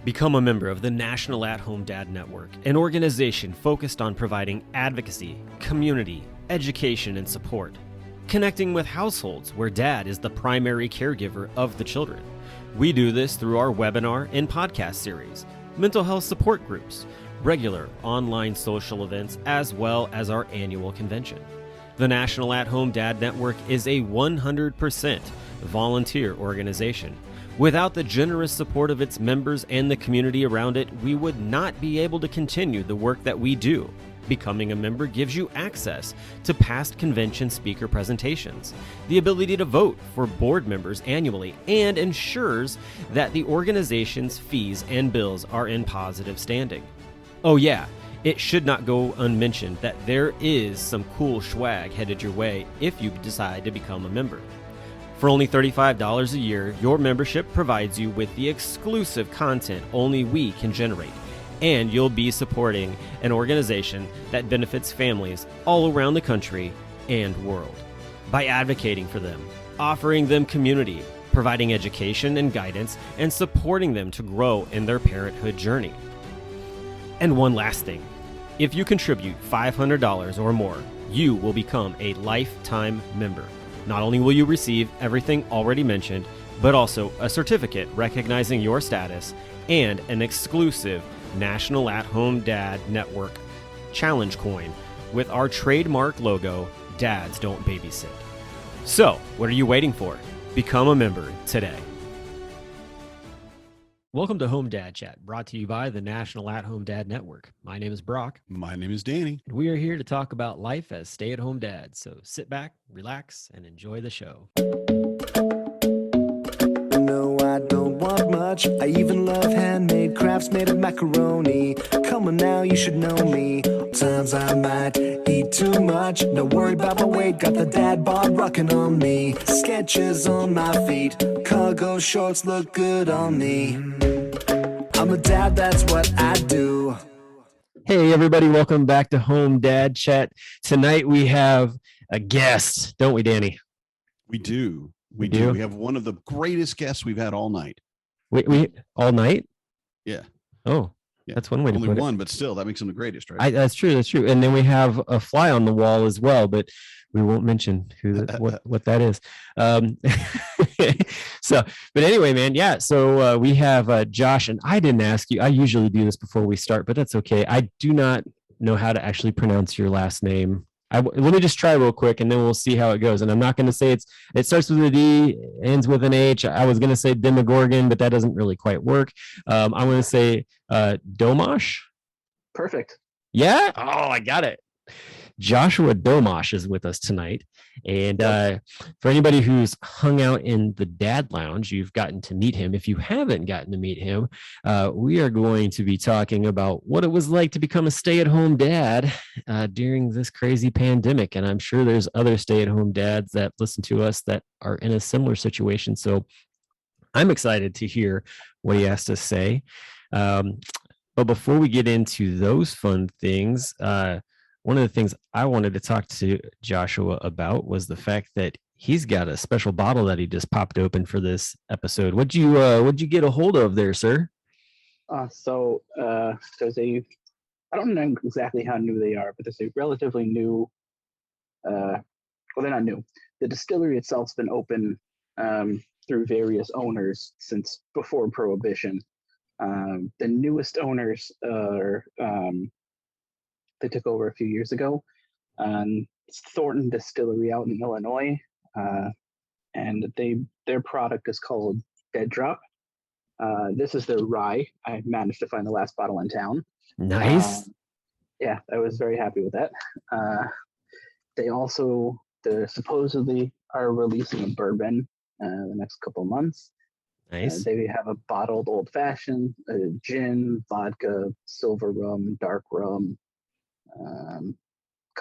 Become a member of the National At-Home Dad Network, an organization focused on providing advocacy, community, education, and support. Connecting with households where dad is the primary caregiver of the children. We do this through our webinar and podcast series, mental health support groups, regular online social events, as well as our annual convention. The National At-Home Dad Network is a 100% volunteer organization. Without the generous support of its members and the community around it, we would not be able to continue the work that we do. Becoming a member gives you access to past convention speaker presentations, the ability to vote for board members annually, and ensures that the organization's fees and bills are in positive standing. Oh yeah, it should not go unmentioned that there is some cool swag headed your way if you decide to become a member. For only $35 a year, your membership provides you with the exclusive content only we can generate, and you'll be supporting an organization that benefits families all around the country and world. By advocating for them, offering them community, providing education and guidance, and supporting them to grow in their parenthood journey. And one last thing, if you contribute $500 or more, you will become a lifetime member. Not only will you receive everything already mentioned, but also a certificate recognizing your status and an exclusive National At-Home Dad Network challenge coin with our trademark logo, Dads Don't Babysit. So, what are you waiting for? Become a member today. Welcome to Home Dad Chat, brought to you by the National At-Home Dad Network. My name is Brock. My name is Danny. And we are here to talk about life as stay-at-home dads. So sit back, relax, and enjoy the show. No, I don't want much. I even love handmade crafts made of macaroni. Come on now, you should know me. Times I might eat too much. No worry about my weight, got the dad bod rocking on me. Sketches on my feet, cargo shorts look good on me. I'm a dad, that's what I do. Hey everybody, welcome back to Home Dad Chat. Tonight we have a guest, don't we, Danny? We do. We do. We have one of the greatest guests we've had all night. We all night? Yeah. Oh, yeah. That's one way to put it. Only one, but still, that makes him the greatest, right? That's true. That's true. And then we have a fly on the wall as well, but we won't mention what that is. But anyway, man, yeah. So we have Josh, and I didn't ask you. I usually do this before we start, but that's okay. I do not know how to actually pronounce your last name. Let me just try real quick, and then we'll see how it goes. And I'm not going to say it starts with a D, ends with an H. I was going to say Demogorgon, but that doesn't really quite work. I'm going to say Domosh. Perfect. Yeah. Oh, I got it. Joshua Domosh is with us tonight. And for anybody who's hung out in the Dad Lounge, you've gotten to meet him. If you haven't gotten to meet him, we are going to be talking about what it was like to become a stay-at-home dad during this crazy pandemic. And I'm sure there's other stay-at-home dads that listen to us that are in a similar situation. So I'm excited to hear what he has to say. But before we get into those fun things, one of the things I wanted to talk to Joshua about was the fact that he's got a special bottle that he just popped open for this episode. What'd you get a hold of there, sir? So there's I don't know exactly how new they are, but there's a relatively new, well, they're not new. The distillery itself's been open through various owners since before Prohibition. The newest owners are, they took over a few years ago. It's Thornton Distillery out in Illinois, and their product is called Dead Drop. This is their rye. I managed to find the last bottle in town. Nice. Yeah, I was very happy with that. They supposedly are releasing a bourbon the next couple months. Nice. They have a bottled old fashioned, gin, vodka, silver rum, dark rum.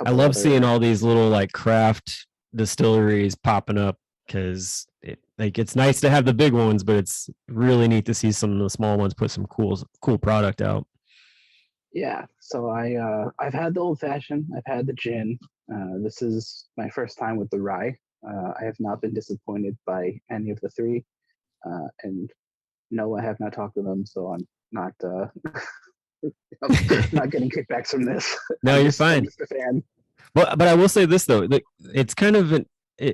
I love seeing all these little like craft distilleries popping up because it's nice to have the big ones, but it's really neat to see some of the small ones put some cool product out. Yeah, so I've had the old fashioned, I've had the gin. This is my first time with the rye. I have not been disappointed by any of the three. And No, I have not talked to them, so I'm not I'm not getting kickbacks from this. No, you're fine. I'm just a fan. Well, but I will say this though, it's kind of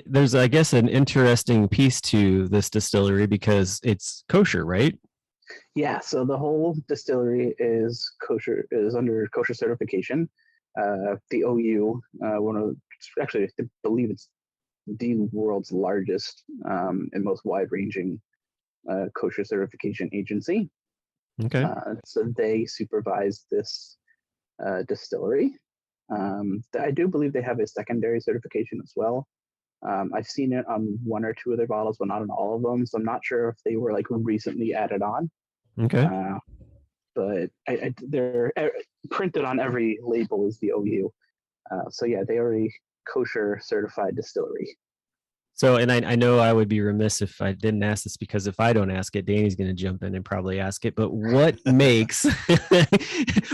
there's, I guess, an interesting piece to this distillery because it's kosher, right? Yeah, so the whole distillery is under kosher certification. The OU, one of actually, I believe it's the world's largest and most wide-ranging kosher certification agency. Okay. So they supervise this distillery. I do believe they have a secondary certification as well. I've seen it on one or two of their bottles, but not on all of them. So I'm not sure if they were like recently added on. Okay. But they're printed on every label is the OU. So yeah, they are a kosher certified distillery. So, and I know I would be remiss if I didn't ask this, because if I don't ask it, Danny's going to jump in and probably ask it. But what makes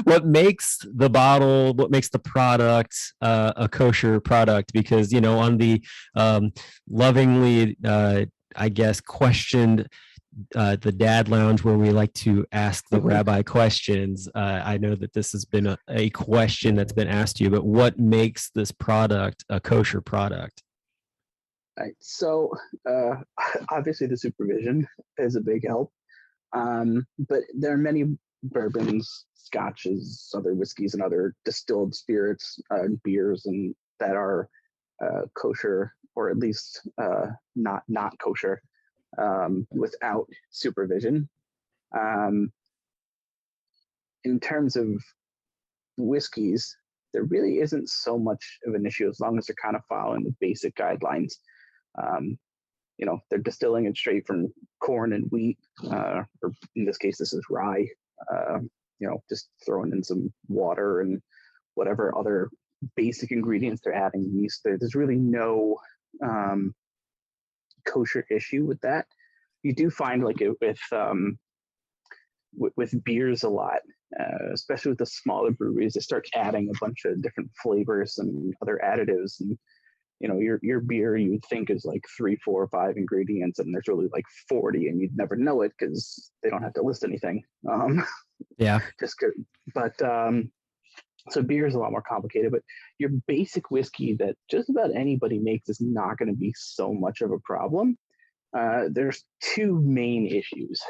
what makes the bottle, what makes the product a kosher product? Because, you know, on the lovingly, I guess, questioned the dad lounge where we like to ask the rabbi questions, I know that this has been a question that's been asked to you, but what makes this product a kosher product? Right. So obviously the supervision is a big help. But there are many bourbons, scotches, other whiskeys, and other distilled spirits, beers, and that are kosher, or at least not kosher, without supervision. In terms of whiskeys, there really isn't so much of an issue as long as they're kind of following the basic guidelines. You know, they're distilling it straight from corn and wheat, or in this case, this is rye. You know, just throwing in some water and whatever other basic ingredients they're adding. Yeast. There's really no kosher issue with that. You do find like it with beers a lot, especially with the smaller breweries. They start adding a bunch of different flavors and other additives, and you know, your beer you would think is like 3, 4, 5 ingredients, and there's really like 40, and you'd never know it because they don't have to list anything. Yeah. Just good. But so beer is a lot more complicated, but your basic whiskey that just about anybody makes is not going to be so much of a problem. There's two main issues.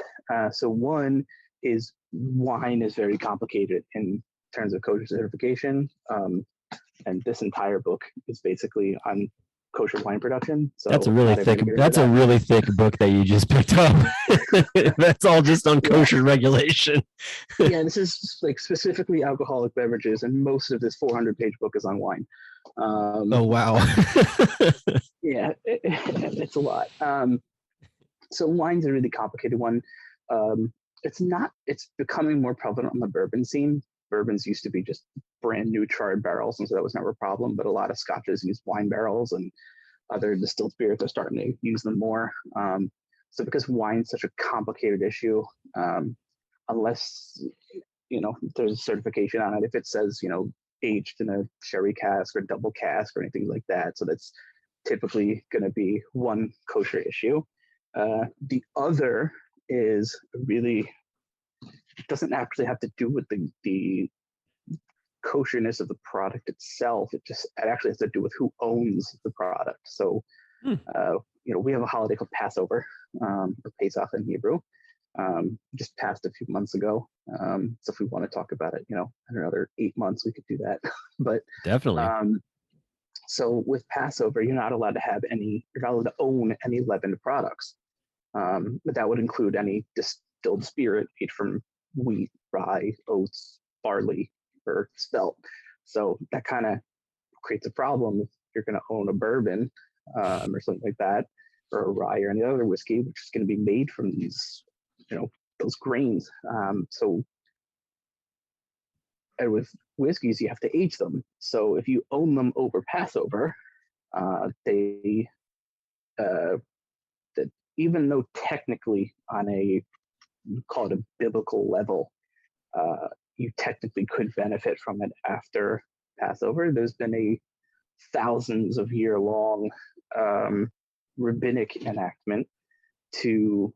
So one is wine is very complicated in terms of kosher certification. And this entire book is basically on kosher wine production. So that's a really thick book that you just picked up. That's all just on kosher regulation. Yeah, this is like specifically alcoholic beverages, and most of this 400-page book is on wine. Oh wow. Yeah, it's a lot. So wine's a really complicated one. It's becoming more prevalent on the bourbon scene. Bourbons used to be just brand new charred barrels, and so that was never a problem. But a lot of scotches use wine barrels, and other distilled spirits are starting to use them more. So because wine's such a complicated issue, unless you know there's a certification on it, if it says aged in a sherry cask or double cask or anything like that, so that's typically going to be one kosher issue. The other is really doesn't actually have to do with the kosherness of the product itself. It actually has to do with who owns the product. So, we have a holiday called Passover, or Pesach in Hebrew. Just passed a few months ago. So if we want to talk about it, in another 8 months, we could do that. But definitely. So with Passover, you're not allowed to own any leavened products. But that would include any distilled spirit made from wheat, rye, oats, barley, or spelt. So that kind of creates a problem if you're going to own a bourbon or something like that, or a rye or any other whiskey, which is going to be made from these, those grains. And with whiskeys, you have to age them. So if you own them over Passover, that even though technically on a, call it a biblical level, you technically could benefit from it after Passover. There's been a thousands of year long rabbinic enactment to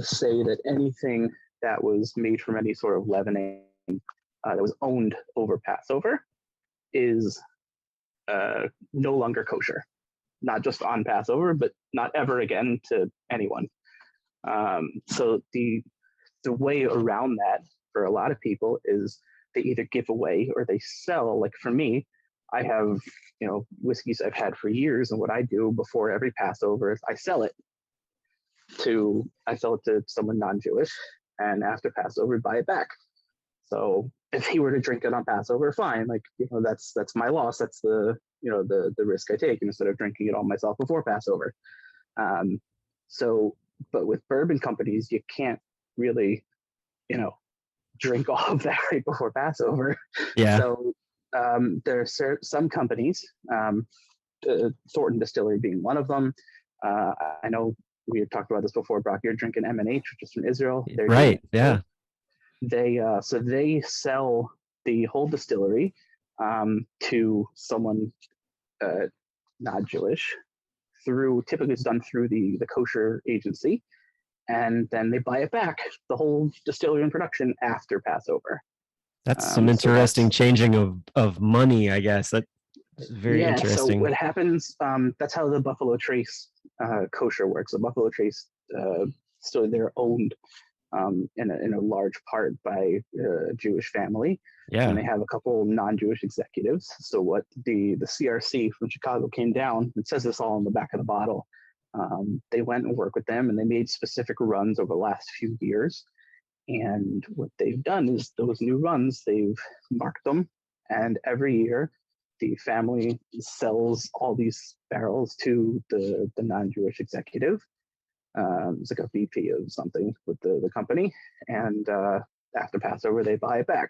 say that anything that was made from any sort of leavening that was owned over Passover is no longer kosher. Not just on Passover, but not ever again to anyone. So the way around that for a lot of people is they either give away or they sell. Like for me, I have, whiskeys I've had for years, and what I do before every Passover is I sell it to someone non-Jewish, and after Passover buy it back. So if he were to drink it on Passover, fine. Like, that's my loss. That's the risk I take instead of drinking it all myself before Passover. But with bourbon companies, you can't really, drink all of that right before Passover. Yeah. So there are some companies, Thornton Distillery being one of them. I know we had talked about this before, Brock. You're drinking M&H, which is from Israel. Right. Yeah. They sell the whole distillery to someone not Jewish. Typically it's done through the kosher agency, and then they buy it back, the whole distillery and production, after Passover. That's some interesting changing of money, I guess. That's very interesting. So what happens, that's how the Buffalo Trace kosher works. The Buffalo Trace, so they're owned in a large part by a Jewish family. Yeah. And they have a couple non-Jewish executives. So what the CRC from Chicago came down, it says this all on the back of the bottle. They went and worked with them, and they made specific runs over the last few years. And what they've done is those new runs, they've marked them, and every year the family sells all these barrels to the non-Jewish executive. It's like a VP of something with the company, and after Passover they buy it back,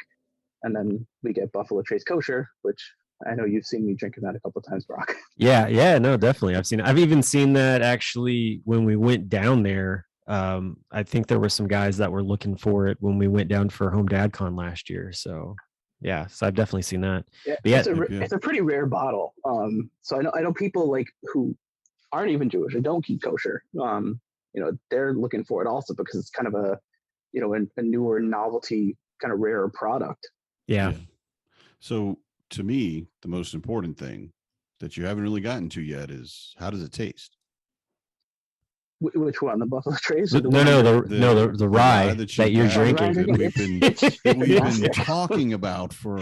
and then we get Buffalo Trace Kosher, which I know you've seen me drinking that a couple of times, Brock. Yeah, no, definitely. I've even seen that actually when we went down there. I think there were some guys that were looking for it when we went down for Home Dad Con last year. So yeah, so I've definitely seen that. Yeah, but it's a pretty rare bottle. So I know people like who aren't even Jewish or don't keep kosher. They're looking for it also because it's kind of a newer novelty, kind of rarer product. Yeah. So to me, the most important thing that you haven't really gotten to yet is, how does it taste? Which one, the Buffalo Trace? The rye that you're drinking. That we've been talking about for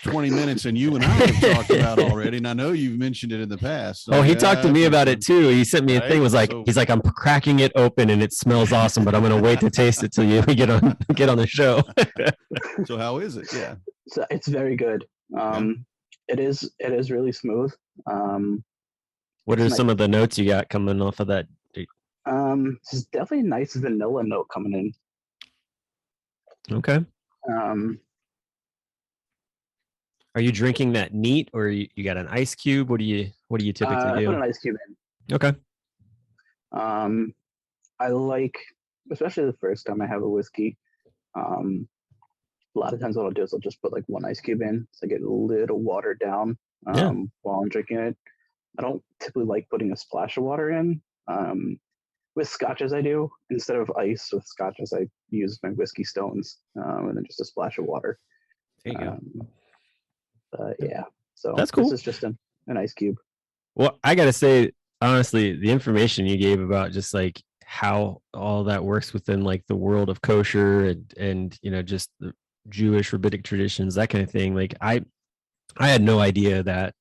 20 minutes, and you and I have talked about already. And I know you've mentioned it in the past. So he talked to me about it too. He sent me a thing. He's like, I'm cracking it open and it smells awesome, but I'm gonna wait to taste it till you get on the show. So how is it? Yeah. So it's very good. It is really smooth. What are some of the notes you got coming off of that? There's definitely a nice vanilla note coming in. Okay. Are you drinking that neat, or you got an ice cube? What do you typically do? I put an ice cube in. Okay. I like, especially the first time I have a whiskey, a lot of times what I'll do is I'll just put like one ice cube in, so I get a little watered down while I'm drinking it. I don't typically like putting a splash of water in. With scotches I do. Instead of ice with scotches, I use my whiskey stones and then just a splash of water. There you go. Yeah, so that's cool. This is just an ice cube. Well, I gotta say, honestly, the information you gave about just like how all that works within like the world of kosher and just the Jewish rabbinic traditions, that kind of thing. Like I had no idea that.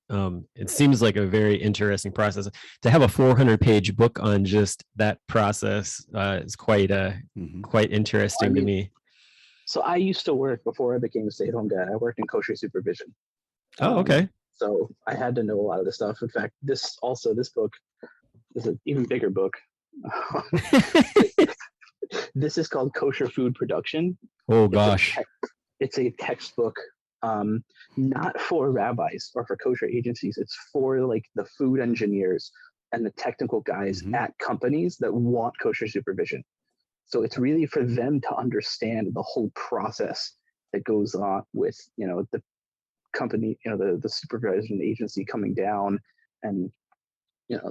It seems like a very interesting process. To have a 400-page book on just that process is quite interesting to me. So I used to work, before I became a stay-at-home dad, I worked in kosher supervision. Oh, okay. So I had to know a lot of this stuff. In fact, this book is an even bigger book. This is called Kosher Food Production. Oh gosh. It's a textbook, not for rabbis or for kosher agencies. It's for like the food engineers and the technical guys at companies that want kosher supervision. So it's really for them to understand the whole process that goes on with, the company, the supervision agency coming down and,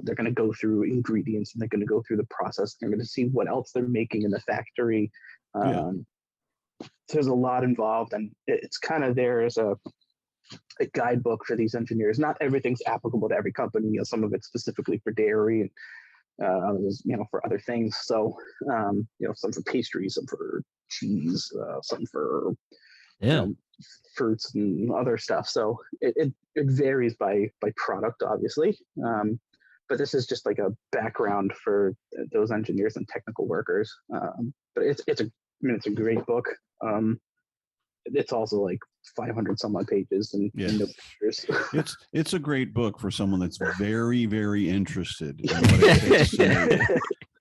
they're going to go through ingredients and they're going to go through the process. They're going to see what else they're making in the factory. So there's a lot involved, and it's kind of there as a guidebook for these engineers. Not everything's applicable to every company. Some of it's specifically for dairy and others, for other things. So, some for pastries, some for cheese, some for fruits and other stuff. So it varies by product, obviously. But this is just like a background for those engineers and technical workers. But it's a great book. It's also like 500 some odd pages and no pictures. It's a great book for someone that's very, very interested in what it takes to make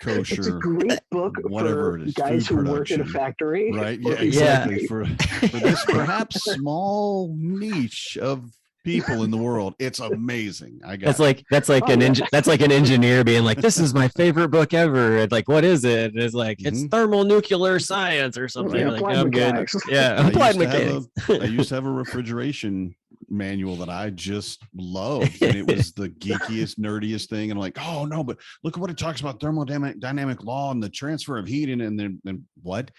kosher. It's a great book whatever for it is, guys who production. work in a factory. Right. Yeah, exactly. For this perhaps small niche of people in the world, it's amazing. That's like an engineer being like, this is my favorite book ever. And like, what is it? And it's like, it's thermonuclear science or something. Like, I'm good. Yeah, applied mechanics. I used to have a refrigeration manual that I just loved, and it was the geekiest, nerdiest thing. And I'm like, oh no, but look at what it talks about: thermodynamic law and the transfer of heat. And then what?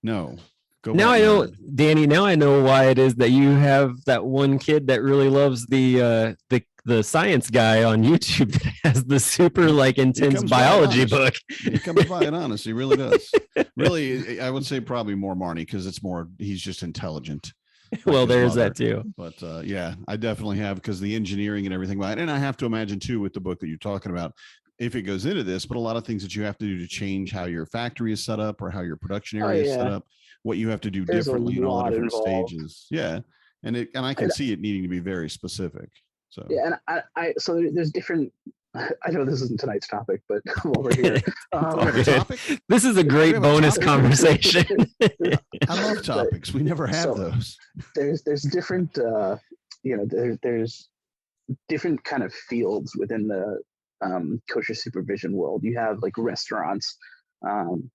No. Now I know, Danny. Now I know why it is that you have that one kid that really loves the science guy on YouTube that has the super intense biology book. He comes by it honest. He really does. Really, I would say probably more Marnie, because he's just intelligent. Well, there's that too. But I definitely have, because the engineering and everything about it. And I have to imagine too, with the book that you're talking about, if it goes into this, but a lot of things that you have to do to change how your factory is set up or how your production area is set up, what you have to do differently in all the different stages. Yeah. And I can see it needing to be very specific. So so there's different. I know this isn't tonight's topic, but while we're here, this is a great bonus conversation. I love topics. We never have those. There's different, there's different kind of fields within the kosher supervision world. You have like restaurants,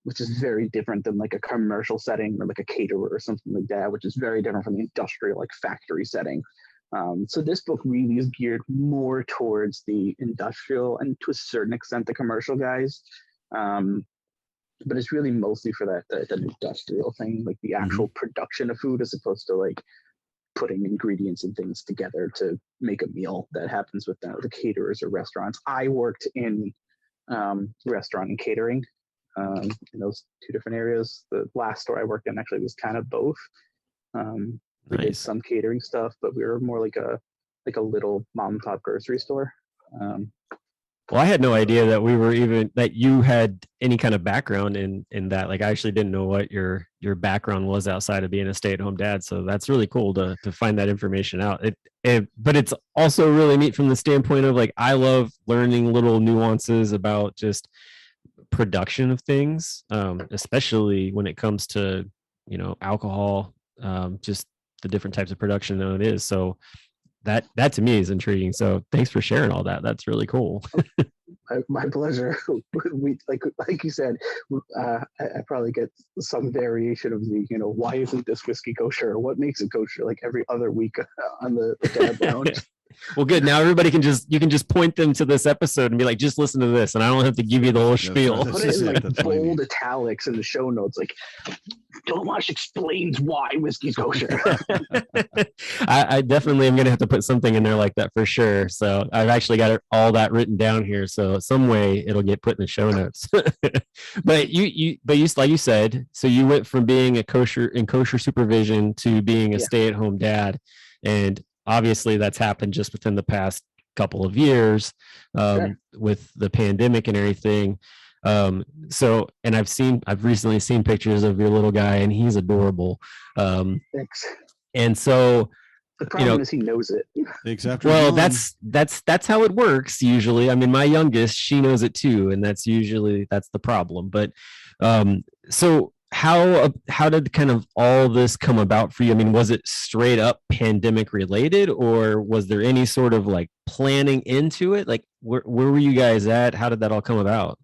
which is very different than like a commercial setting or like a caterer or something like that, which is very different from the industrial, like factory setting. So this book really is geared more towards the industrial and to a certain extent the commercial guys. But it's really mostly for that industrial thing, like the actual production of food, as opposed to like putting ingredients and things together to make a meal that happens with the caterers or restaurants. I worked in restaurant and catering in those two different areas. The last store I worked in actually was kind of both. We did some catering stuff, but we were more like a little mom and pop grocery store. Well, I had no idea that you had any kind of background in that. Like, I actually didn't know what your background was outside of being a stay-at-home dad. So that's really cool to find that information out. But it's also really neat from the standpoint of like, I love learning little nuances about just production of things, especially when it comes to, alcohol, just the different types of production that it is. So that to me is intriguing. So thanks for sharing all that. That's really cool. My pleasure. We like you said, I probably get some variation of the, why isn't this whiskey kosher? Or what makes it kosher? Like every other week on the Dad Lounge. Well, good. Now everybody you can just point them to this episode and be like, just listen to this, and I don't have to give you the whole spiel. Put it in like bold italics in the show notes, like Domosh explains why whiskey's kosher. I definitely am going to have to put something in there like that for sure. So I've actually got all that written down here. So some way it'll get put in the show notes. But you like you said, so you went from being a kosher supervision to being a stay-at-home dad, and obviously that's happened just within the past couple of years with the pandemic and everything. So, and I've recently seen pictures of your little guy, and he's adorable. Thanks. And so the problem is he knows it. Exactly. Well, that's how it works usually. I mean, my youngest, she knows it too, and that's the problem. But so how did kind of all this come about for you? I mean, was it straight up pandemic related, or was there any sort of like planning into it? Like where were you guys at? How did that all come about?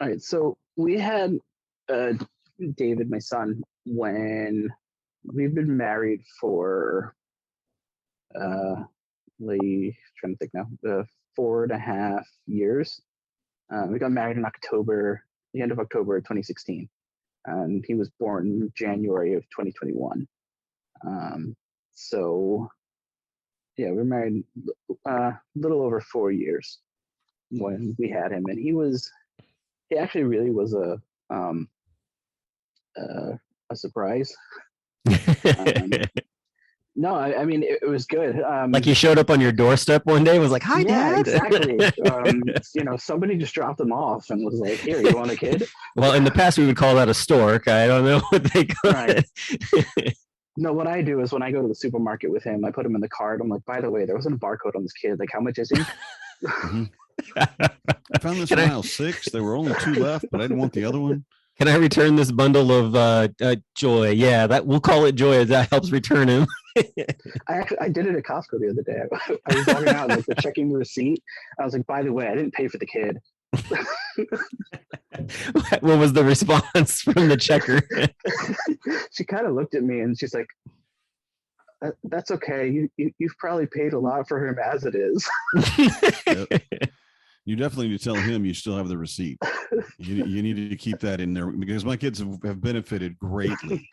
All right. So we had David, my son, when we've been married for trying to think now, 4.5 years. We got married in the end of October 2016. And he was born in January of 2021. So yeah, we were married a little over 4 years when we had him, and he actually really was a surprise. No, I mean it was good. Like he showed up on your doorstep one day and was like, "Hi, yeah, Dad." Exactly. Somebody just dropped him off and was like, "Here, you want a kid?" Well, in the past we would call that a stork. I don't know what they call Right. it. No, what I do is when I go to the supermarket with him, I put him in the cart. I'm like, by the way, there wasn't a barcode on this kid. Like, how much is he? Mm-hmm. I found this in aisle 6. There were only 2 left, but I didn't want the other one. Can I return this bundle of Joy? Yeah, that we'll call it Joy. That helps return him. I did it at Costco the other day. I was walking out like checking the receipt. I was like, by the way, I didn't pay for the kid. What was the response from the checker? She kind of looked at me and she's like, "That's okay. You've probably paid a lot for him as it is." Yep. You definitely need to tell him you still have the receipt. You need to keep that in there because my kids have benefited greatly.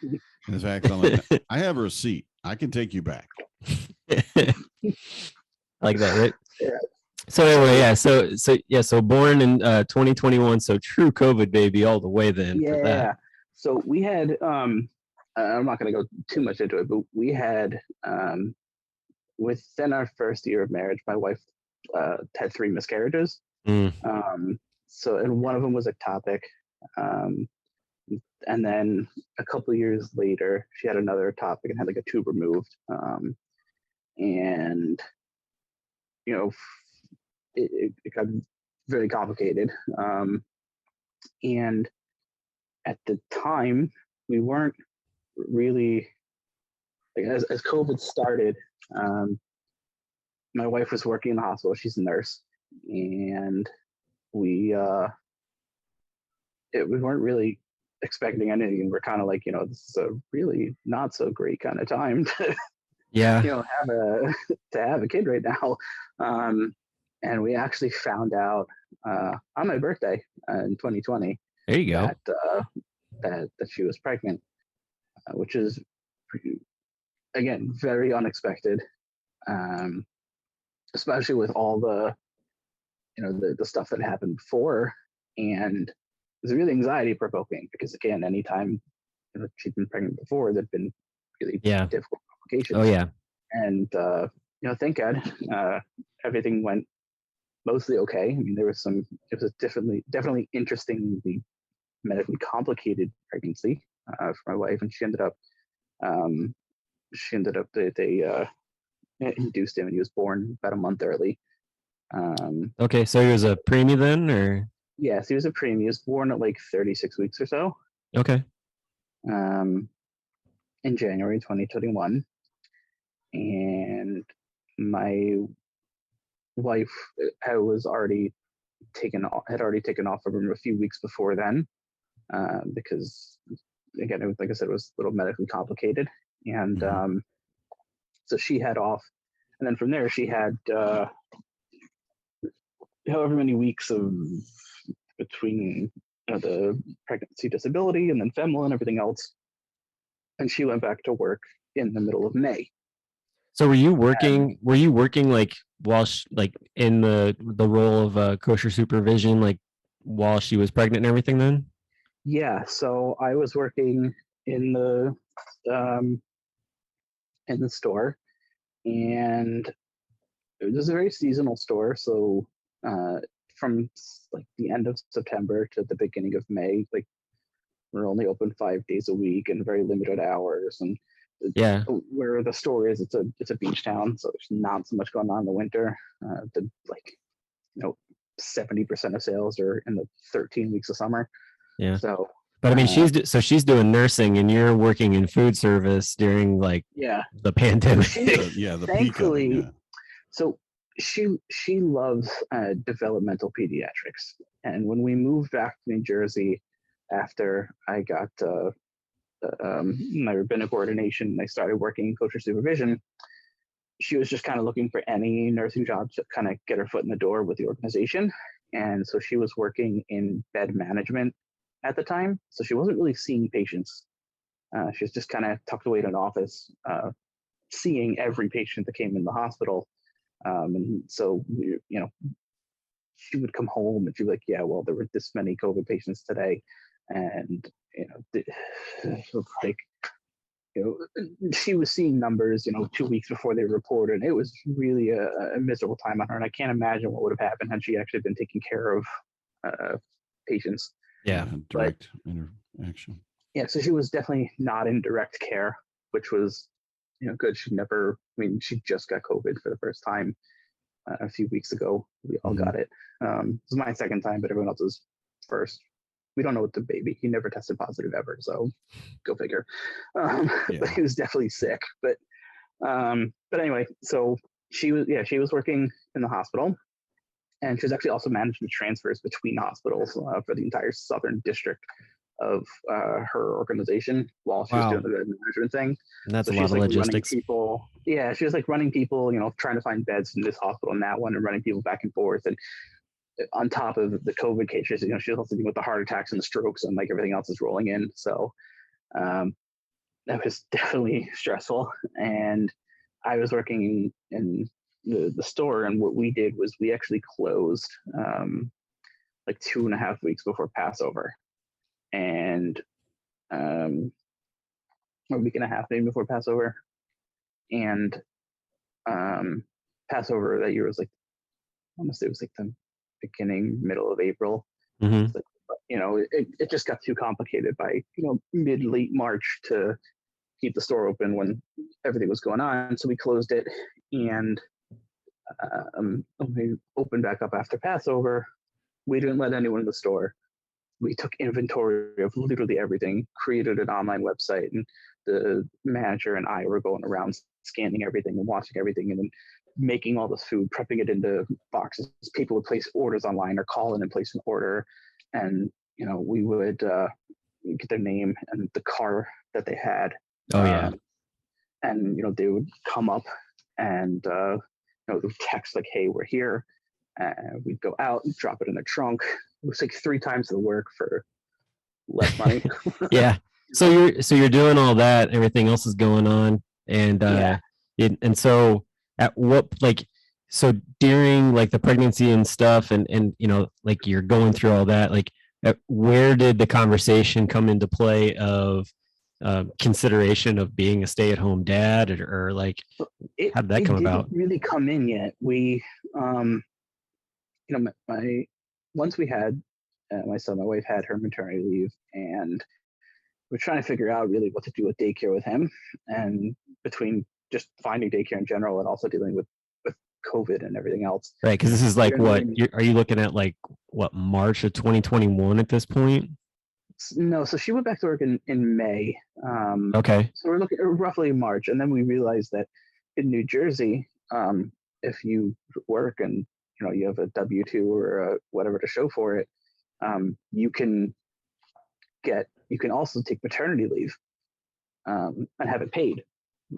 In fact, I'm like, I have a receipt. I can take you back. Like that, right? Yeah. So anyway, yeah. So born in 2021. So true COVID baby all the way then. Yeah. For that. So we had. I'm not going to go too much into it, but we had within our first year of marriage, my wife had 3 miscarriages. And one of them was ectopic. And then a couple of years later, she had another ectopic and had like a tube removed. And it got very complicated. And at the time, we weren't really like as COVID started. My wife was working in the hospital. She's a nurse, and we weren't really expecting anything. And we're kind of like, this is a really not so great kind of time to, have a kid right now. And we actually found out on my birthday in 2020. There you go. That she was pregnant, which is again very unexpected. Especially with all the stuff that happened before, and it was really anxiety provoking because again, anytime she'd been pregnant before, there'd been really difficult complications. Oh yeah. And thank God, everything went mostly okay. I mean, it was a definitely interestingly medically complicated pregnancy for my wife, and she ended up they induced him, and he was born about a month early. Okay, so he was a preemie then, or? Yes, he was a preemie. He was born at like 36 weeks or so. Okay. In January 2021, and my wife had already taken off from him a few weeks before then, because again, like I said, it was a little medically complicated, and so she had off, and then from there she had however many weeks of between the pregnancy disability and then FEMLA and everything else, and she went back to work in the middle of May. So were you working like while in the role of kosher supervision, like while she was pregnant and everything then? Yeah, so I was working in the store, and it was a very seasonal store. So from like the end of September to the beginning of May, like we're only open 5 days a week and very limited hours. And where the store is, it's a beach town, so there's not so much going on in the winter. 70% of sales are in the 13 weeks of summer. Yeah. So, but I mean, she's doing nursing, and you're working in food service during the pandemic. Thankfully, so she loves developmental pediatrics, and when we moved back to New Jersey after I got my rabbinic ordination, and I started working in kosher supervision, she was just kind of looking for any nursing job to kind of get her foot in the door with the organization. And so she was working in bed management at the time. So she wasn't really seeing patients. She was just kind of tucked away in an office, seeing every patient that came in the hospital. And so, she would come home and she'd be like, yeah, well, there were this many COVID patients today. And, like, she was seeing numbers, 2 weeks before they reported. And it was really a miserable time on her. And I can't imagine what would have happened had she actually been taking care of patients. Yeah. Direct interaction. Yeah. So she was definitely not in direct care, which was, good. She just got COVID for the first time a few weeks ago. We all got it. It was my second time, but everyone else's first. We don't know what the baby. He never tested positive ever, so go figure. But he was definitely sick. But anyway, so she was working in the hospital, and she was actually also managing the transfers between hospitals for the entire southern district of her organization while she was doing the management thing. And that's a lot of logistics. She was like running people, trying to find beds in this hospital and that one, and running people back and forth. And on top of the COVID cases, she was also dealing with the heart attacks and the strokes and like everything else is rolling in. So that was definitely stressful. And I was working in the store, and what we did was we actually closed like 2.5 weeks before Passover. And a week and a half maybe before Passover. And Passover that year was like, I want to say it was like the middle of April. Mm-hmm. Like, it just got too complicated by, late March to keep the store open when everything was going on. So we closed it, and we opened back up after Passover. We didn't let anyone in the store. We took inventory of literally everything, created an online website, and the manager and I were going around scanning everything and watching everything and then making all this food, prepping it into boxes. People would place orders online or call in and place an order. And, we would get their name and the car that they had. Oh, yeah. And, they would come up and, they would text like, hey, we're here. And we'd go out and drop it in their trunk. It was like 3 times the work for less money. Yeah. So you're doing all that, everything else is going on. And, and so at what, so during like the pregnancy and stuff and, like you're going through all that, like where did the conversation come into play of consideration of being a stay-at-home dad or like, how did that come about? It didn't really come in yet. We, once we had my wife had her maternity leave, and we're trying to figure out really what to do with daycare with him, and between just finding daycare in general and also dealing with COVID and everything else. Right, because this is like are you looking at like March of 2021 at this point? No, so she went back to work in May. Okay. So we're looking at roughly March, and then we realized that in New Jersey, if you work and you have a W-2 or whatever to show for it, you can also take maternity leave and have it paid.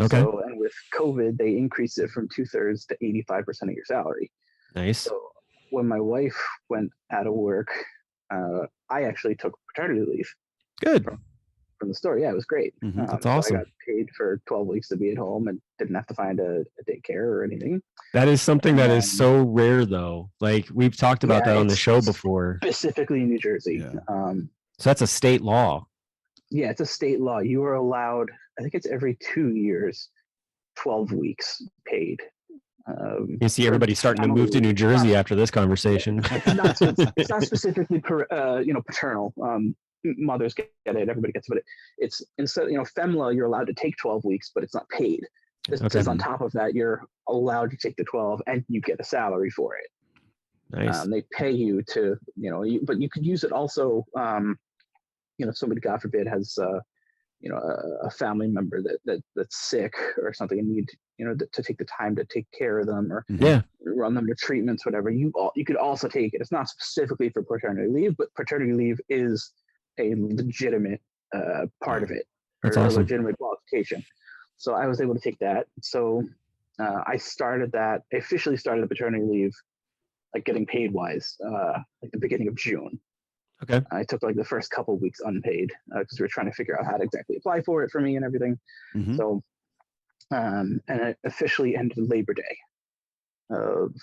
Okay. So, and with COVID, they increased it from 2/3 to 85% of your salary. Nice. So when my wife went out of work, I actually took paternity leave. Good. From the store. Yeah, it was great. Mm-hmm. That's awesome. So I got paid for 12 weeks to be at home and didn't have to find a daycare or anything. That is something that is so rare, though. Like we've talked about that on the show before. Specifically in New Jersey. Yeah. So that's a state law. Yeah, it's a state law. You are allowed, I think it's every 2 years, 12 weeks paid. You see everybody starting to move to New Jersey after this conversation. It's not specifically paternal. Mothers get it, everybody gets it, but it's instead, FEMLA, you're allowed to take 12 weeks, but it's not paid. This says on top of that, you're allowed to take the 12 and you get a salary for it. Nice. They pay you to, but you could use it also, if somebody, God forbid, has, a family member that's sick or something and need, to take the time to take care of them or run them to treatments, whatever. You could also take it. It's not specifically for paternity leave, but paternity leave is a legitimate part of it. That's or awesome. A legitimate qualification. So I was able to take that. So I officially started the paternity leave, like getting paid wise, like the beginning of June. Okay. I took like the first couple of weeks unpaid because we were trying to figure out how to exactly apply for it for me and everything. Mhm. So, and it officially ended Labor Day of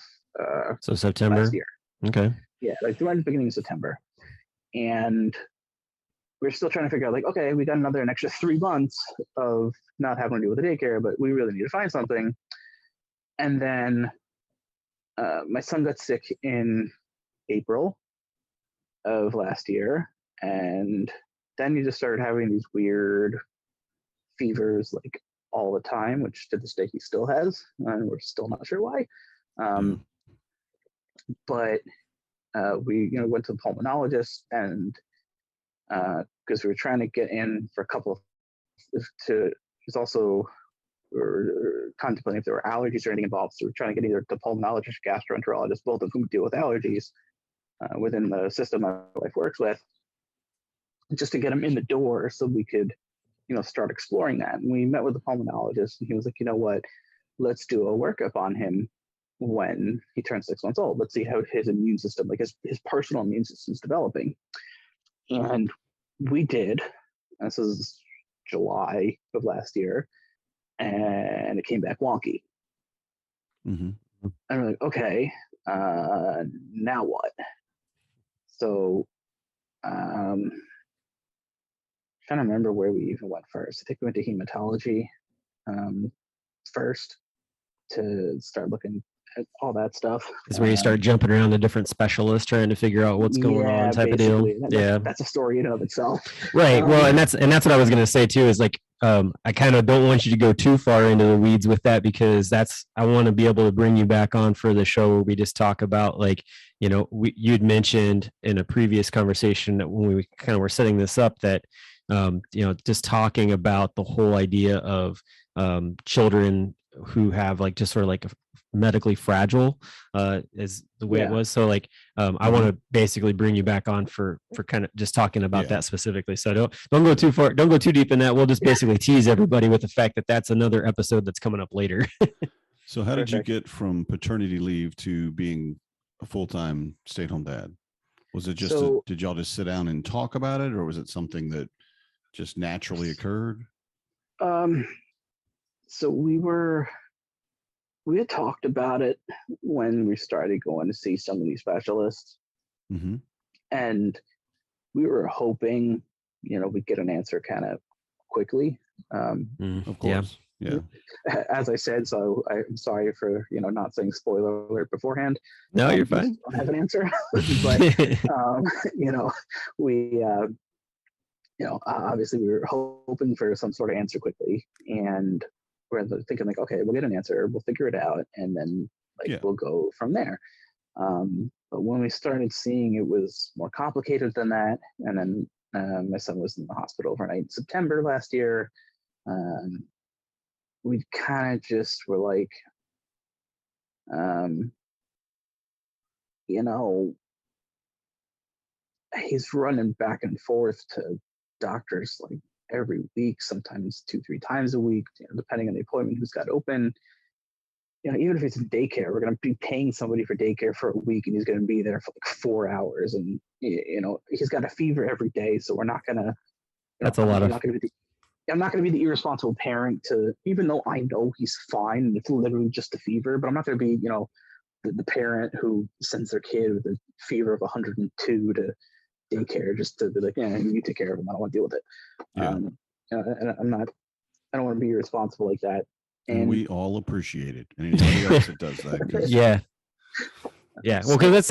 So September. last year. Okay. Yeah, like the beginning of September. And we're still trying to figure out, like, okay, we got an extra 3 months of not having to deal with the daycare, but we really need to find something. And then my son got sick in April of last year, and then he just started having these weird fevers like all the time, which to this day he still has, and we're still not sure why. But we went to the pulmonologist, and because we were trying to get in for a couple of he's also we're contemplating if there were allergies or anything involved, so we're trying to get either the pulmonologist or gastroenterologist, both of whom deal with allergies within the system my wife works with, just to get him in the door so we could start exploring that. And we met with the pulmonologist, and he was like, you know what, let's do a workup on him when he turns 6 months old. Let's see how his immune system, like his personal immune system, is developing. And we did. This is July of last year, and it came back wonky. Mm-hmm. And we're like, okay, now what? So trying to remember where we even went first. I think we went to hematology first to start looking at all that stuff. Is where you start jumping around to different specialists trying to figure out what's going on, type of deal. That's a story in and of itself. Right. Well, and that's what I was going to say too, is like, I kind of don't want you to go too far into the weeds with that, because I want to be able to bring you back on for the show where we just talk about, like, you'd mentioned in a previous conversation that when we kind of were setting this up that, just talking about the whole idea of children who have like just sort of like medically fragile is the way it was. So like I want to basically bring you back on for kind of just talking about that specifically. So don't go too far, don't go too deep in that. We'll just basically tease everybody with the fact that that's another episode that's coming up later. So how did you get from paternity leave to being a full-time stay-at-home dad? Was it just did y'all just sit down and talk about it, or was it something that just naturally occurred? So we had talked about it when we started going to see some of these specialists. Mm-hmm. And we were hoping, we'd get an answer kind of quickly. Of course. Yeah. As I said, so I'm sorry for, not saying spoiler alert beforehand. No, you're fine. Don't have an answer, but, we, obviously we were hoping for some sort of answer quickly, and we're thinking like, okay, we'll get an answer, we'll figure it out, and then we'll go from there. But when we started seeing it was more complicated than that, and then my son was in the hospital overnight in September last year, we kind of just were like, he's running back and forth to doctors like every week, sometimes 2-3 times a week, depending on the appointment who's got open. Even if it's in daycare, we're going to be paying somebody for daycare for a week, and he's going to be there for like 4 hours, and he's got a fever every day, so we're not going to. That's a lot of. I'm not going to be the irresponsible parent to, even though I know he's fine and it's literally just a fever, but I'm not going to be, the parent who sends their kid with a fever of 102 to daycare just to be like, yeah, you take care of him, I don't want to deal with it. And I don't want to be irresponsible like that. And we all appreciate it. And anybody else that does that. Yeah. Well, because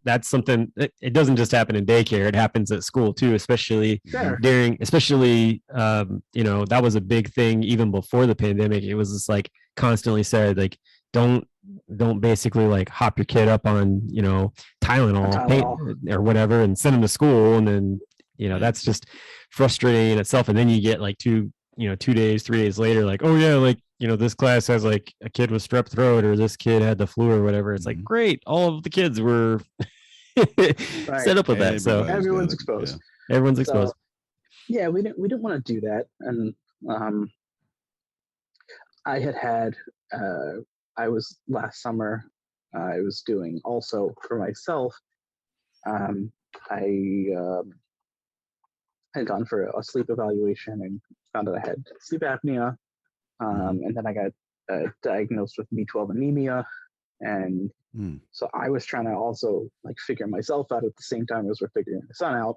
that's something, it doesn't just happen in daycare. It happens at school too, especially that was a big thing even before the pandemic. It was just like constantly said, like, don't basically like hop your kid up on, Tylenol or whatever and send them to school. And then, that's just frustrating in itself. And then you get like 2 days, 3 days later, like, oh yeah, like, this class has like a kid with strep throat, or this kid had the flu or whatever. It's like, great. All of the kids were set up with that. So everyone's exposed. Yeah. Everyone's exposed. Yeah. We didn't want to do that. And I had I was last summer, I was doing also for myself. I had gone for a sleep evaluation and found out I had sleep apnea. And then I got diagnosed with B12 anemia. And so I was trying to also like figure myself out at the same time as we're figuring my son out.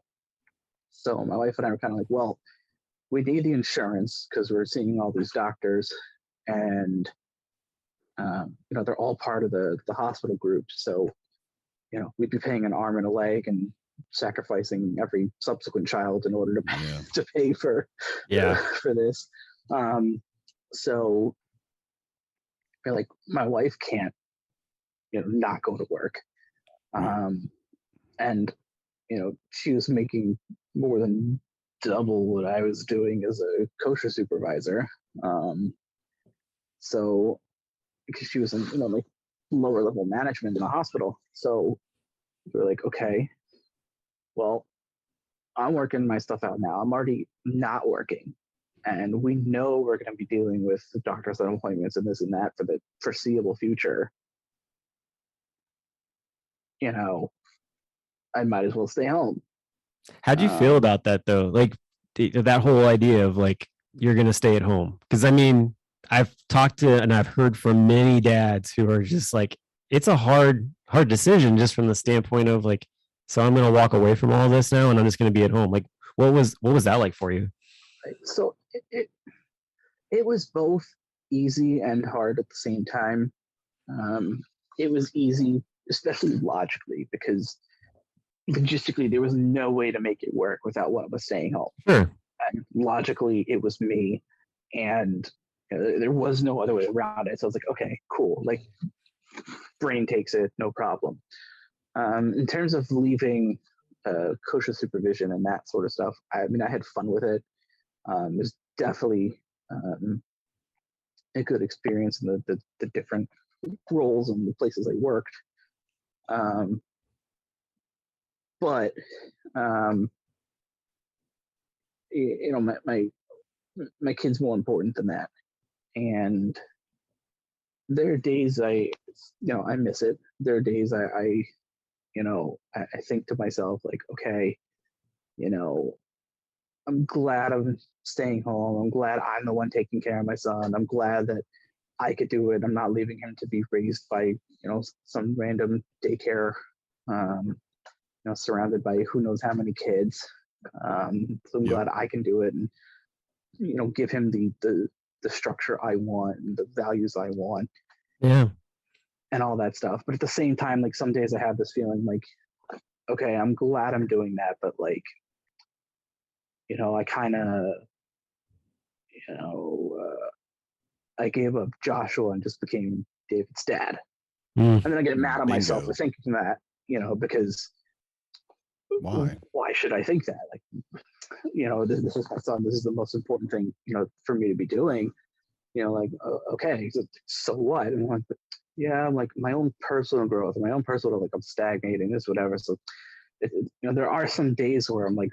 So my wife and I were kind of like, well, we need the insurance because we're seeing all these doctors, and they're all part of the hospital group. So we'd be paying an arm and a leg and sacrificing every subsequent child in order to to pay for this. So like my wife can't not go to work, and she was making more than double what I was doing as a kosher supervisor. So because she was in like lower level management in the hospital. So we're like, okay, well, I'm working my stuff out now. I'm already not working, and we know we're going to be dealing with doctors' appointments and this and that for the foreseeable future. I might as well stay home. How'd you feel about that though? Like that whole idea of like, you're going to stay at home. Cause I mean, I've talked to, and I've heard from many dads who are just like, it's a hard decision just from the standpoint of like, so I'm going to walk away from all this now and I'm just going to be at home. Like, what was that like for you? So it was both easy and hard at the same time. It was easy, especially logically, because logistically there was no way to make it work without one of us staying home. Sure. And logically it was me, and there was no other way around it. So I was like, okay, cool. Like, brain takes it, no problem. In terms of leaving kosher supervision and that sort of stuff, I mean, I had fun with it. It was definitely a good experience in the different roles and the places I worked. But my kid's more important than that, and there are days I miss it. There are days I think to myself like, okay, I'm glad I'm staying home. I'm glad I'm the one taking care of my son. I'm glad that I could do it. I'm not leaving him to be raised by some random daycare, surrounded by who knows how many kids. So I'm glad I can do it and give him the structure I want and the values I want. Yeah. And all that stuff. But at the same time, like some days I have this feeling like, okay, I'm glad I'm doing that, but like, I kind of, I gave up Joshua and just became David's dad. And then I get mad at myself for thinking that, because why should I think that? Like, this is my son. This is the most important thing, for me to be doing. Like, okay, so what? And I'm like, yeah, I'm like my own personal growth, my own personal, like I'm stagnating, this, whatever. So, there are some days where I'm like,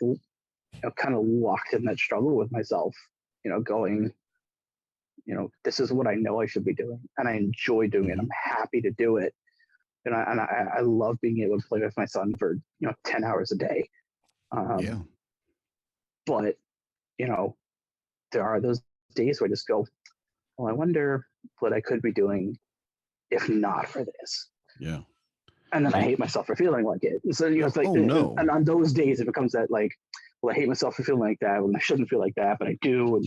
kind of locked in that struggle with myself, going, this is what I know I should be doing, and I enjoy doing it. I'm happy to do it, and I love being able to play with my son for 10 hours a day. But there are those days where I just go, well, I wonder what I could be doing if not for this. Yeah. And then I hate myself for feeling like it. So it's like, and on those days it becomes that like, well, I hate myself for feeling like that when I shouldn't feel like that, but I do. And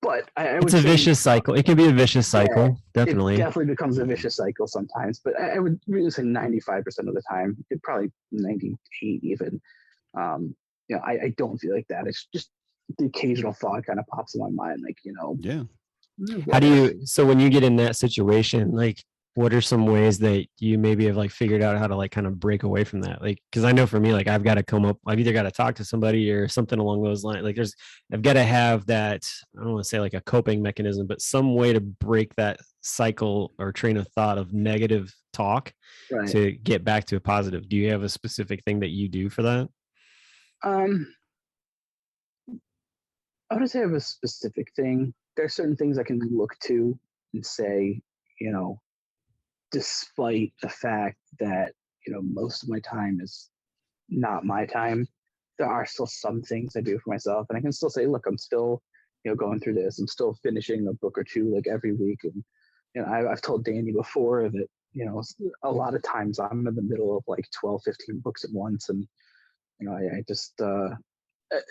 but I would it's a vicious cycle. It can be a vicious cycle. Definitely. It definitely becomes a vicious cycle sometimes, but I would really say 95% of the time, probably 98 even. I don't feel like that. It's just the occasional thought kind of pops in my mind, like, How do you, so when you get in that situation, like, what are some ways that you maybe have like figured out how to like kind of break away from that? Like, cause I know for me, like I've got to I've either got to talk to somebody or something along those lines. Like I've got to have that, I don't want to say like a coping mechanism, but some way to break that cycle or train of thought of negative talk to get back to a positive. Do you have a specific thing that you do for that? I wouldn't say I have a specific thing. There are certain things I can look to and say, despite the fact that, most of my time is not my time, there are still some things I do for myself. And I can still say, look, I'm still, going through this. I'm still finishing a book or two like every week. And, I've told Danny before that, a lot of times I'm in the middle of like 12, 15 books at once. And, I just,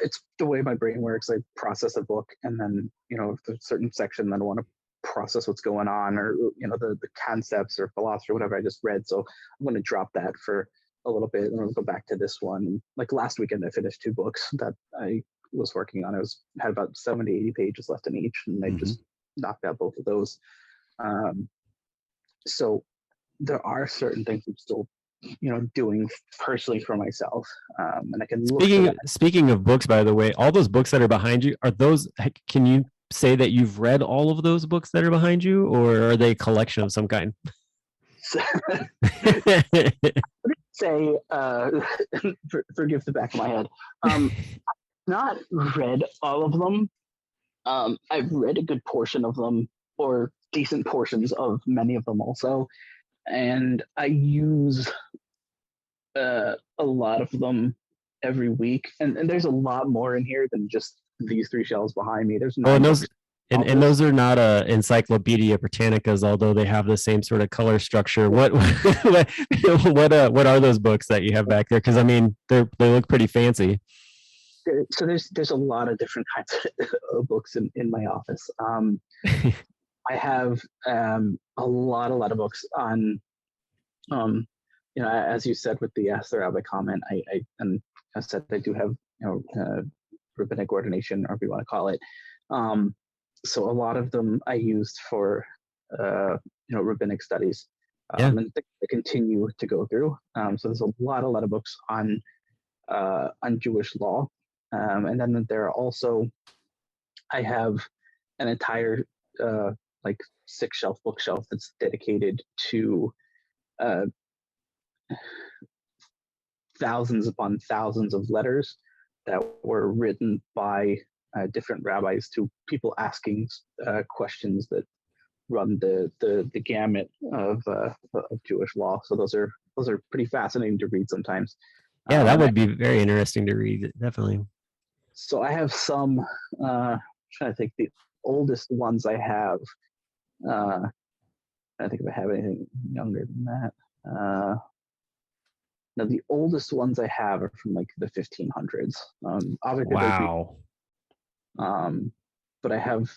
it's the way my brain works. I process a book and then, if there's a certain section that I want to process what's going on, or, the concepts or philosophy or whatever I just read. So I'm going to drop that for a little bit and I'll go back to this one. Like last weekend, I finished 2 books that I was working on. Had about 70, 80 pages left in each, and I just knocked out both of those. So there are certain things I'm still, doing personally for myself. And I can speaking of books, by the way, all those books that are behind you, are those, can you say that you've read all of those books that are behind you, or are they a collection of some kind? Say, forgive the back of my head. Not read all of them. I've read a good portion of them, or decent portions of many of them also. And I use a lot of them every week. And there's a lot more in here than just these 3 shelves behind me. There's and those are not Encyclopedia Britannicas, although they have the same sort of color structure. What what are those books that you have back there? Because I mean, they look pretty fancy. So there's a lot of different kinds of books in my office. I have a lot of books on, as you said with the Ask the Rabbi comment, I said I do have rabbinic ordination, or if you want to call it. So a lot of them I used for rabbinic studies, and they continue to go through. So there's a lot of books on Jewish law, and then there are also, I have an entire like 6-shelf bookshelf that's dedicated to thousands upon thousands of letters that were written by different rabbis to people asking questions that run the gamut of Jewish law. So those are pretty fascinating to read sometimes. Yeah, that would be very interesting to read, definitely. So I have some, trying to think, the oldest ones I have, I think if I have anything younger than that. Now the oldest ones I have are from like the 1500s. Obviously, wow. But I have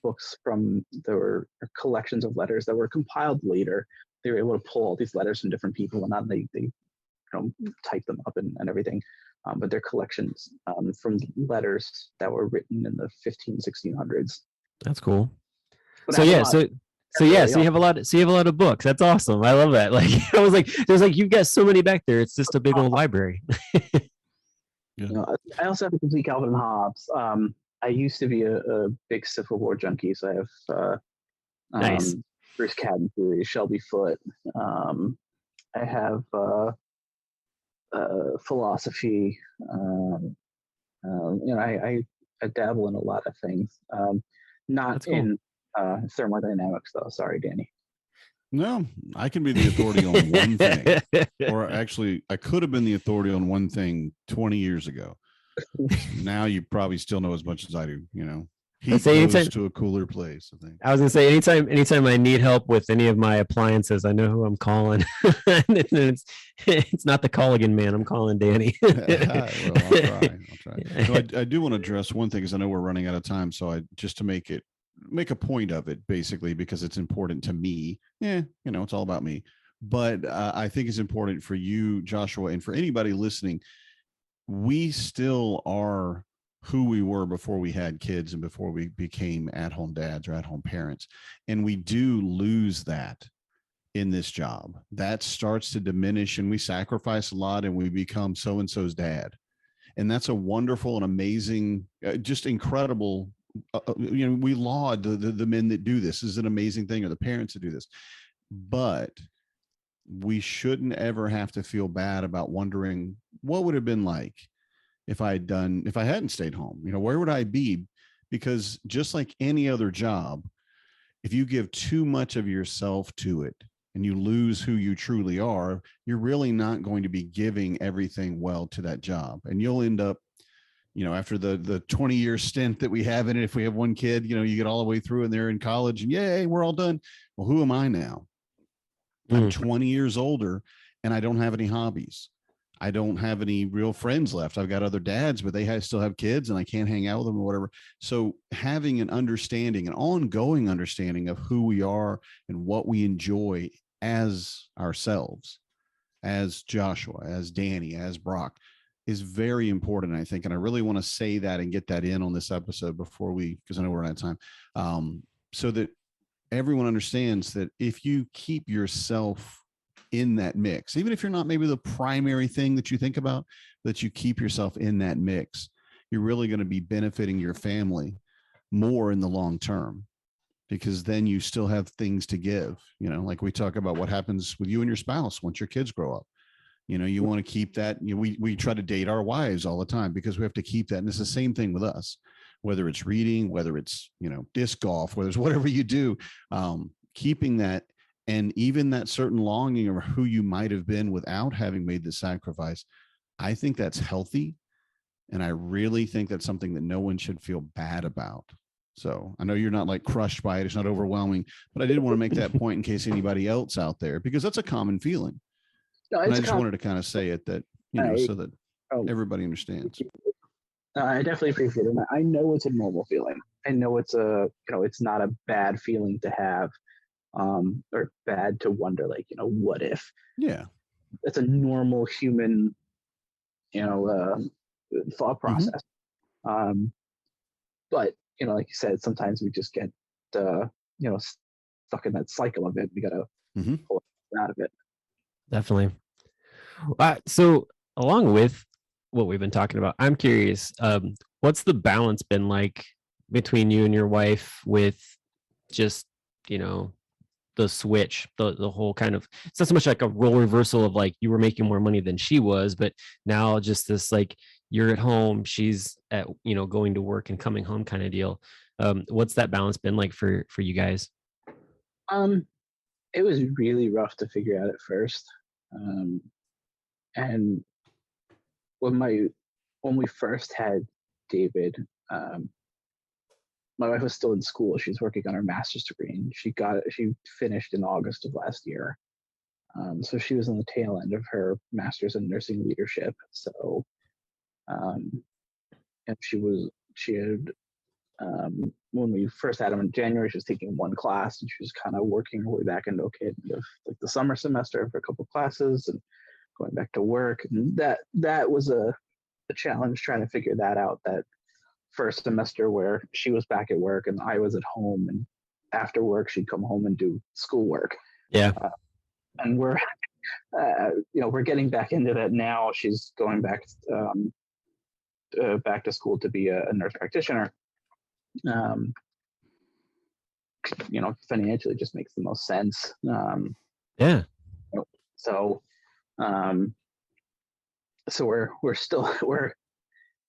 books from, there were collections of letters that were compiled later. They were able to pull all these letters from different people, and they type them up and everything. But they're collections from letters that were written in the 1600s. That's cool. But so you have a lot of books. That's awesome. I love that. Like there's you've got so many back there. It's just a big old library. I also have a complete Calvin and Hobbes. I used to be a big Civil War junkie, so I have nice. Bruce Cadden series, Shelby Foote. I have philosophy. I dabble in a lot of things. Not cool. In thermodynamics, though. Sorry, Danny. No, I can be the authority on one thing. Or actually, I could have been the authority on one thing 20 years ago. Now you probably still know as much as I do, He goes to a cooler place, I think. I was going to say, anytime I need help with any of my appliances, I know who I'm calling. It's not the Colligan man. I'm calling Danny. Well, I'll try. So I do want to address one thing, because I know we're running out of time. So just to make a point of it, basically, because it's important to me. It's all about me. But I think it's important for you, Joshua, and for anybody listening. We still are who we were before we had kids and before we became at-home dads or at-home parents. And we do lose that in this job. That starts to diminish, and we sacrifice a lot, and we become so-and-so's dad. And that's a wonderful and amazing, just incredible, we laud the men that do this. This is an amazing thing, or the parents that do this. But we shouldn't ever have to feel bad about wondering what would have been like if I hadn't stayed home. Where would I be? Because just like any other job, if you give too much of yourself to it and you lose who you truly are, you're really not going to be giving everything well to that job. And you'll end up, after the 20-year stint that we have in it, if we have one kid, you get all the way through and they're in college and yay, we're all done. Well, who am I now? I'm 20 years older and I don't have any hobbies. I don't have any real friends left. I've got other dads, but they still have kids and I can't hang out with them or whatever. So having an ongoing understanding of who we are and what we enjoy as ourselves, as Joshua, as Danny, as Brock, is very important, I think. And I really want to say that and get that in on this episode because I know we're out of time, so that everyone understands that if you keep yourself in that mix, even if you're not maybe the primary thing that you think about, that you keep yourself in that mix, you're really going to be benefiting your family more in the long term, because then you still have things to give, like we talk about what happens with you and your spouse once your kids grow up. You want to keep that. We try to date our wives all the time because we have to keep that. And it's the same thing with us, whether it's reading, whether it's, disc golf, whether it's whatever you do, keeping that. And even that certain longing of who you might have been without having made the sacrifice, I think that's healthy. And I really think that's something that no one should feel bad about. So I know you're not like crushed by it. It's not overwhelming, but I did want to make that point in case anybody else out there, because that's a common feeling. No, and I just wanted to kind of say it that, so that everybody understands. I definitely appreciate it. I know it's a normal feeling. I know it's it's not a bad feeling to have. Or bad to wonder, what if? Yeah, it's a normal human, thought process. But like you said, sometimes we just get, stuck in that cycle of it. We got to pull out of it. Definitely. So, along with what we've been talking about, I'm curious, what's the balance been like between you and your wife with just, the switch, the whole kind of, it's not so much like a role reversal of like you were making more money than she was, but now just this like you're at home, she's at going to work and coming home kind of deal. What's that balance been like for you guys? It was really rough to figure out at first, and when we first had David, my wife was still in school. She's working on her master's degree, and she finished in August of last year. So she was on the tail end of her master's in nursing leadership. So, and she had, when we first had him in January, she was taking one class, and she was kind of working her way back into like the summer semester for a couple of classes and going back to work. And that was a challenge, trying to figure that out. That first semester where she was back at work and I was at home, and after work she'd come home and do schoolwork. Yeah. And we're getting back into that now. She's going back to school to be a nurse practitioner. Financially just makes the most sense. Yeah. So we're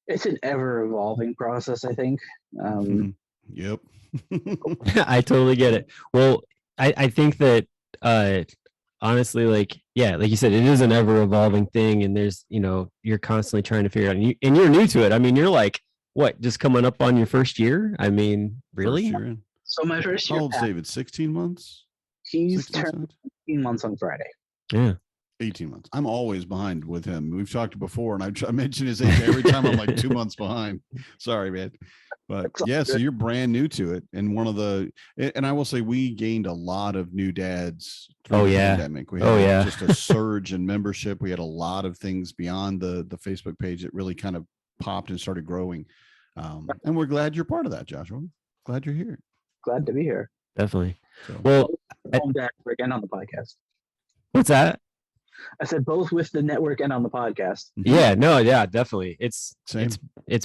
it's an ever evolving process, I think. Yep. I totally get it. Well, I think that honestly, like you said, it is an ever evolving thing, and there's you're constantly trying to figure out, and you're new to it. I mean, you're like what, just coming up on your first year? I mean, really? So my first year. How old's David? 16 months? He's turned 18 months on Friday. Yeah. 18 months. I'm always behind with him. We've talked before, and I mention his age every time. I'm like 2 months behind. Sorry, man. But yeah, so you're brand new to it. And and I will say we gained a lot of new dads through the pandemic. We had just a surge in membership. We had a lot of things beyond the Facebook page that really kind of popped and started growing. And we're glad you're part of that, Joshua. Glad you're here. Glad to be here. Definitely. So, well, again on the podcast. What's that? I said both with the network and on the podcast. Yeah, no, yeah, definitely. It's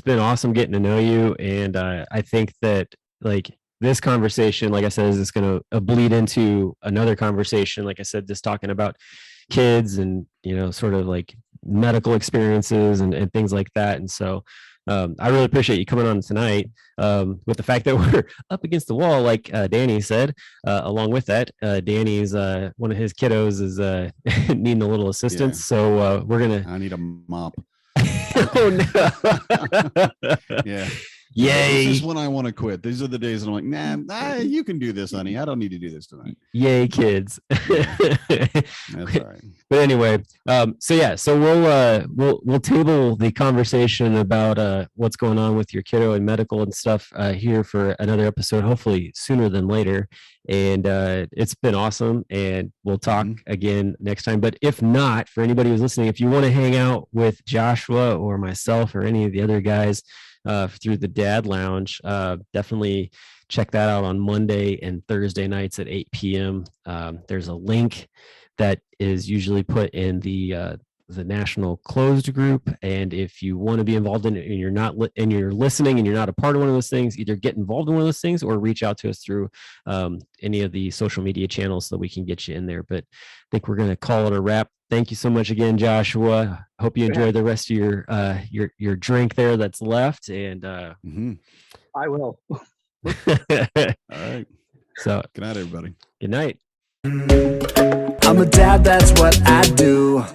been awesome getting to know you, and I think that like this conversation, like I said, is going to bleed into another conversation. Like I said, just talking about kids and sort of like medical experiences and things like that. And so I really appreciate you coming on tonight. With the fact that we're up against the wall, like Danny said. Along with that, Danny's one of his kiddos is needing a little assistance, so we're gonna. I need a mop. Oh no! Yeah. Yay! This is when I want to quit. These are the days that I'm like, nah, you can do this, honey. I don't need to do this tonight. Yay, kids! That's all right. But anyway, so we'll table the conversation about what's going on with your kiddo and medical and stuff here for another episode, hopefully sooner than later. And it's been awesome, and we'll talk again next time. But if not, for anybody who's listening, if you want to hang out with Joshua or myself or any of the other guys through the Dad Lounge, definitely check that out on Monday and Thursday nights at 8 p.m. There's a link that is usually put in the national closed group, and if you want to be involved in it and you're not and you're listening and you're not a part of one of those things, either get involved in one of those things or reach out to us through any of the social media channels so that we can get you in there. But I think we're going to call it a wrap. Thank you so much again, Joshua. Hope you enjoy the rest of your drink there that's left, and I will. All right. So good night, everybody. Good night. I'm a dad, that's what I do.